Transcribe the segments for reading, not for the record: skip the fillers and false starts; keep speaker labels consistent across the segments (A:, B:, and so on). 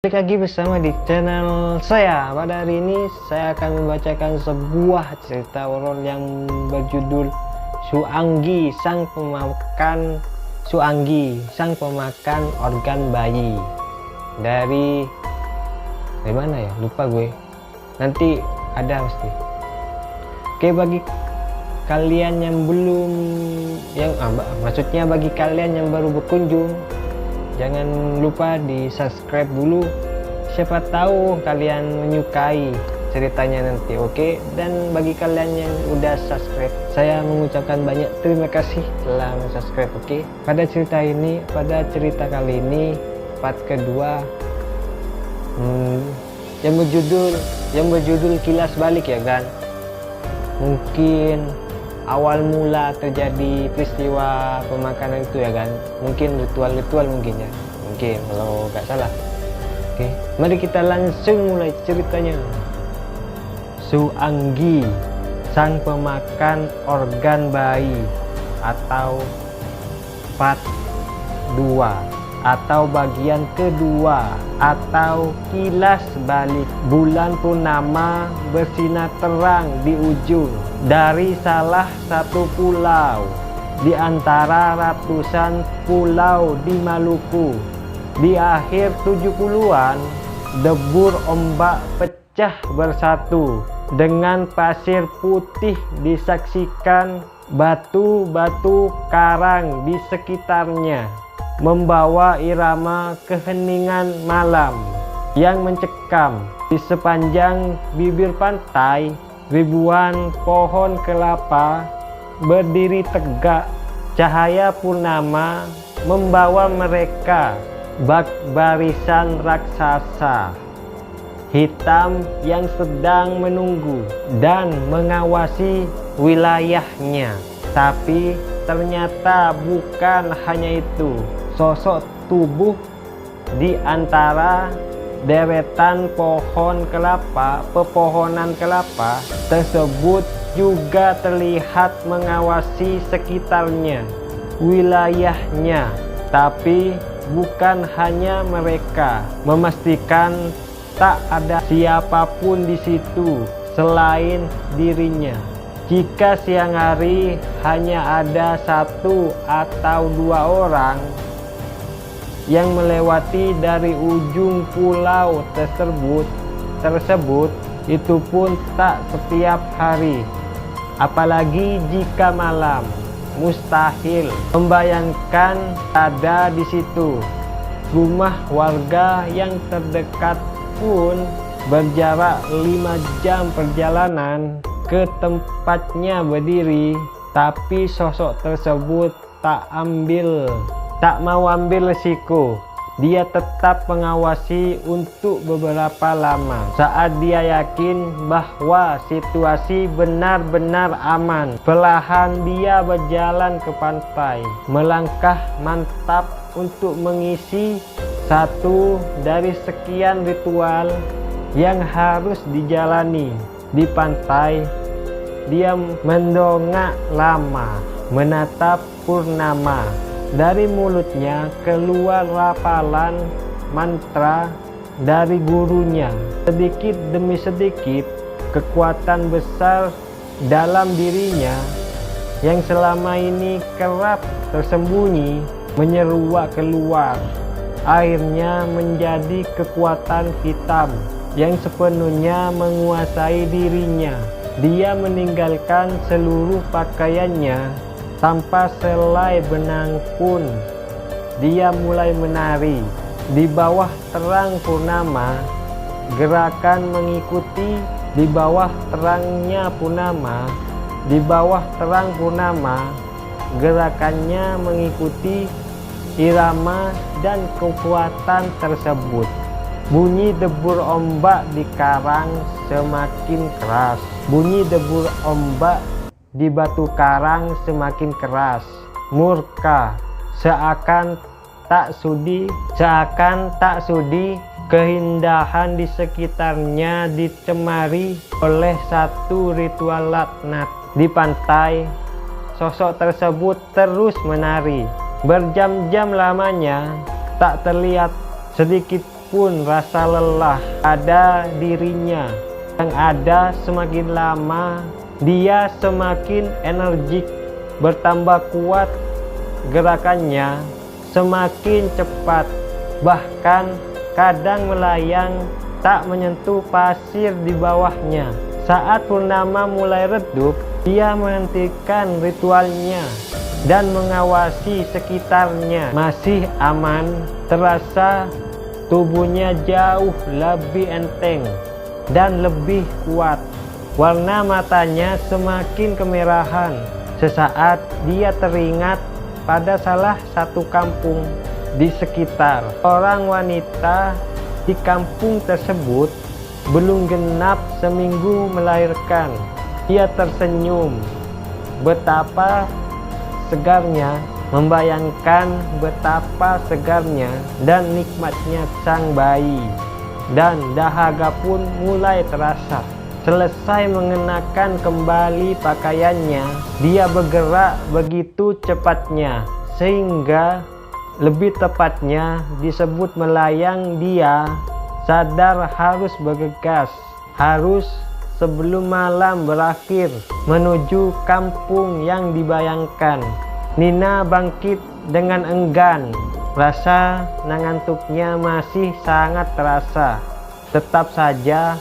A: Balik lagi bersama di channel saya. Pada hari ini saya akan membacakan sebuah cerita horor yang berjudul Suanggi Sang Pemakan Organ Bayi. Dari mana ya? Lupa gue. Nanti ada pasti. Oke, bagi kalian yang belum maksudnya bagi kalian yang baru berkunjung, jangan lupa di subscribe dulu, siapa tahu kalian menyukai ceritanya nanti. Oke, dan bagi kalian yang udah subscribe, saya mengucapkan banyak terima kasih telah subscribe. Oke, pada cerita kali ini part kedua yang berjudul Kilas Balik ya kan. Mungkin awal mula terjadi peristiwa pemakanan itu ya kan, mungkin ritual mungkin ya, mungkin kalau nggak salah. Oke, mari kita langsung mulai ceritanya. Suanggi Sang Pemakan Organ Bayi atau part 2 atau bagian kedua atau Kilas Balik. Bulan purnama bersinar terang di ujung dari salah satu pulau di antara ratusan pulau di Maluku. Di akhir 70-an, debur ombak pecah bersatu dengan pasir putih, disaksikan batu-batu karang di sekitarnya membawa irama keheningan malam yang mencekam. Di sepanjang bibir pantai, ribuan pohon kelapa berdiri tegak. Cahaya purnama membawa mereka bak barisan raksasa hitam yang sedang menunggu dan mengawasi wilayahnya. Tapi ternyata bukan hanya itu. Sosok tubuh di antara deretan pepohonan kelapa tersebut juga terlihat mengawasi sekitarnya, wilayahnya. Tapi bukan hanya mereka, memastikan tak ada siapapun di situ selain dirinya. Jika siang hari hanya ada 1 atau 2 orang yang melewati dari ujung pulau tersebut, itu pun tak setiap hari, apalagi jika malam. Mustahil membayangkan ada di situ. Rumah warga yang terdekat pun berjarak 5 jam perjalanan ke tempatnya berdiri. Tapi sosok tersebut tak mau ambil risiko. Dia tetap mengawasi untuk beberapa lama. Saat dia yakin bahwa situasi benar-benar aman, perlahan dia berjalan ke pantai, melangkah mantap untuk mengisi satu dari sekian ritual yang harus dijalani di pantai. Dia mendongak lama, menatap purnama. Dari mulutnya keluar rapalan mantra dari gurunya. Sedikit demi sedikit, kekuatan besar dalam dirinya yang selama ini kerap tersembunyi menyeruak keluar. Akhirnya menjadi kekuatan hitam yang sepenuhnya menguasai dirinya. Dia meninggalkan seluruh pakaiannya. Tanpa selai benang pun, dia mulai menari. Di bawah terang purnama, gerakan mengikuti di bawah terangnya purnama. Di bawah terang purnama, gerakannya mengikuti irama dan kekuatan tersebut. Bunyi debur ombak di karang semakin keras. Bunyi debur ombak di batu karang semakin keras. Murka, seakan tak sudi keindahan di sekitarnya dicemari oleh satu ritual laknat. Di pantai, sosok tersebut terus menari berjam-jam lamanya. Tak terlihat sedikit pun rasa lelah pada dirinya. Yang ada semakin lama dia semakin energik, bertambah kuat gerakannya, semakin cepat, bahkan kadang melayang tak menyentuh pasir di bawahnya. Saat purnama mulai redup, dia menghentikan ritualnya dan mengawasi sekitarnya. Masih aman, terasa tubuhnya jauh lebih enteng dan lebih kuat. Warna matanya semakin kemerahan. Sesaat dia teringat pada salah satu kampung di sekitar. Orang wanita di kampung tersebut belum genap seminggu melahirkan. Dia tersenyum. Betapa segarnya, membayangkan betapa segarnya dan nikmatnya sang bayi. Dan dahaga pun mulai terasa. Selesai mengenakan kembali pakaiannya, dia bergerak begitu cepatnya, sehingga lebih tepatnya disebut melayang. Dia sadar harus bergegas, harus sebelum malam berakhir menuju kampung yang dibayangkan. Nina bangkit dengan enggan. Rasa ngantuknya masih sangat terasa. Tetap saja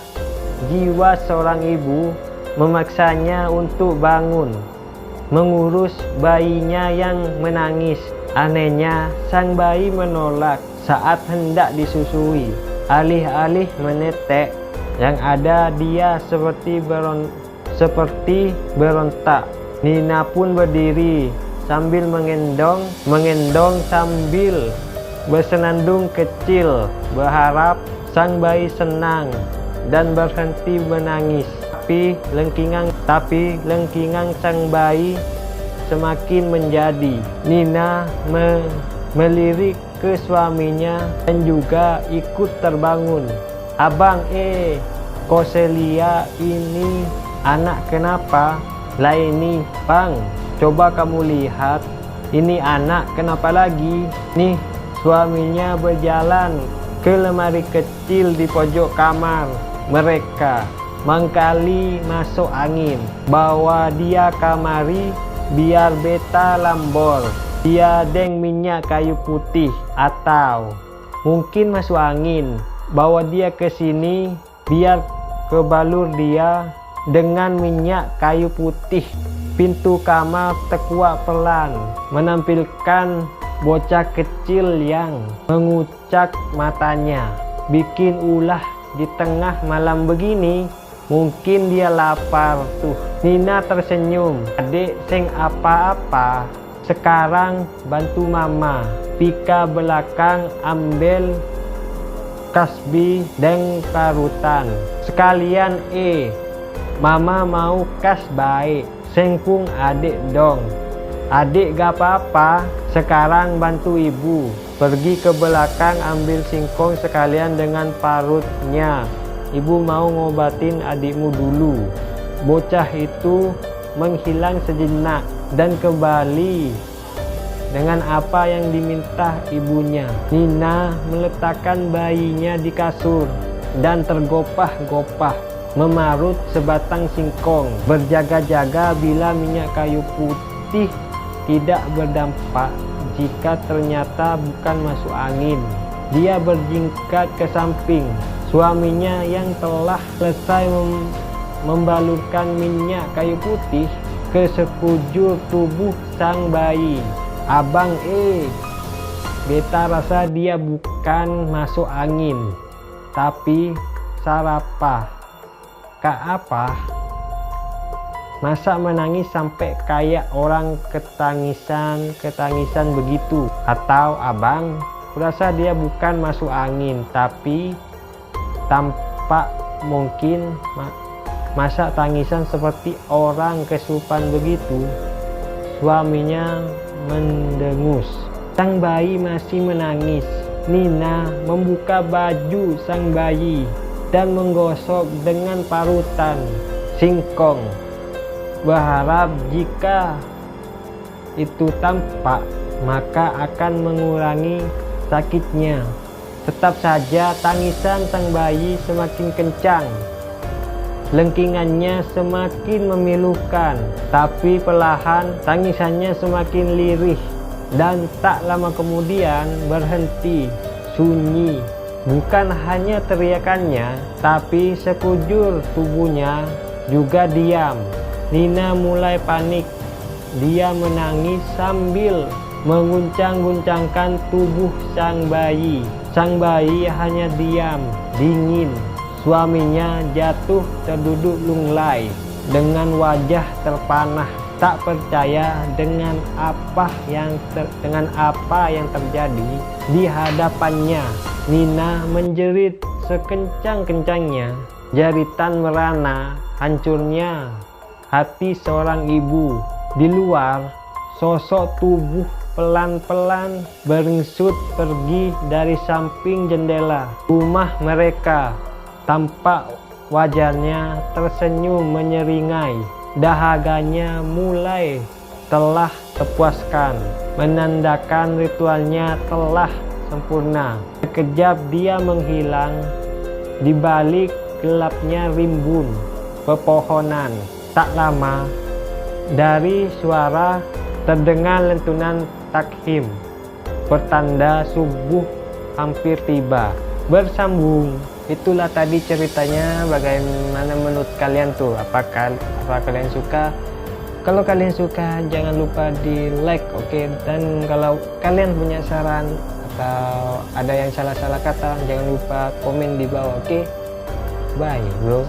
A: jiwa seorang ibu memaksanya untuk bangun, mengurus bayinya yang menangis. Anehnya, sang bayi menolak saat hendak disusui. Alih-alih menetek, yang ada dia seperti berontak. Nina pun berdiri sambil mengendong sambil bersenandung kecil, berharap sang bayi senang dan berhenti menangis. Tapi lengkingan sang bayi semakin menjadi. Nina melirik ke suaminya dan juga ikut terbangun. "Abang, Koselia, ini anak kenapa?" "Lah ini, Bang, coba kamu lihat. Ini anak kenapa lagi?" Nih, suaminya berjalan ke lemari kecil di pojok kamar mereka. Mangkali masuk angin. Bawa dia kamari biar beta lambor. Dia deng minyak kayu putih. Atau mungkin masuk angin. Bawa dia ke sini biar kebalur dia dengan minyak kayu putih. Pintu kamar terkuak pelan, menampilkan bocah kecil yang mengucak matanya. Bikin ulah di tengah malam begini. Mungkin dia lapar tuh. Nina tersenyum. "Adik sing apa-apa, sekarang bantu mama." Pika belakang ambil kasbi dan parutan. "Sekalian mama mau kas baik. Sengkung adik dong." "Adik gak apa-apa, sekarang bantu ibu." Pergi ke belakang ambil singkong sekalian dengan parutnya. "Ibu mau ngobatin adikmu dulu." Bocah itu menghilang sejenak dan kembali dengan apa yang diminta ibunya. Nina meletakkan bayinya di kasur dan tergopah-gopah memarut sebatang singkong, berjaga-jaga bila minyak kayu putih tidak berdampak. Jika ternyata bukan masuk angin, dia berjingkat ke samping. Suaminya yang telah selesai membalurkan minyak kayu putih ke sekujur tubuh sang bayi. "Abang, beta rasa dia bukan masuk angin, tapi sarapah." "Kak apa? Masa menangis sampai kayak orang ketangisan begitu?" "Atau abang, kurasa dia bukan masuk angin, tapi tampak mungkin masa tangisan seperti orang kesurupan begitu." Suaminya mendengus. Sang bayi masih menangis. Nina membuka baju sang bayi dan menggosok dengan parutan singkong, berharap jika itu tampak maka akan mengurangi sakitnya. Tetap saja tangisan sang bayi semakin kencang. Lengkingannya semakin memilukan, tapi perlahan tangisannya semakin lirih. Dan tak lama kemudian berhenti, sunyi. Bukan hanya teriakannya, tapi sekujur tubuhnya juga diam. Nina mulai panik. Dia menangis sambil mengguncang-guncangkan tubuh sang bayi. Sang bayi hanya diam, dingin. Suaminya jatuh terduduk lunglai dengan wajah terpanah, tak percaya dengan apa yang terjadi di hadapannya. Nina menjerit sekencang-kencangnya. Jeritan merana hancurnya hati seorang ibu. Di luar, sosok tubuh pelan-pelan beringsut pergi dari samping jendela rumah mereka. Tampak wajahnya tersenyum menyeringai. Dahaganya mulai telah terpuaskan, menandakan ritualnya telah sempurna. Sekejap dia menghilang di balik gelapnya rimbun pepohonan. Tak lama, dari suara terdengar lentunan takhim, pertanda subuh hampir tiba. Bersambung. Itulah tadi ceritanya. Bagaimana menurut kalian tuh? Apa kalian suka? Kalau kalian suka jangan lupa di like, oke? Dan kalau kalian punya saran atau ada yang salah-salah kata, jangan lupa komen di bawah, oke? Bye bro.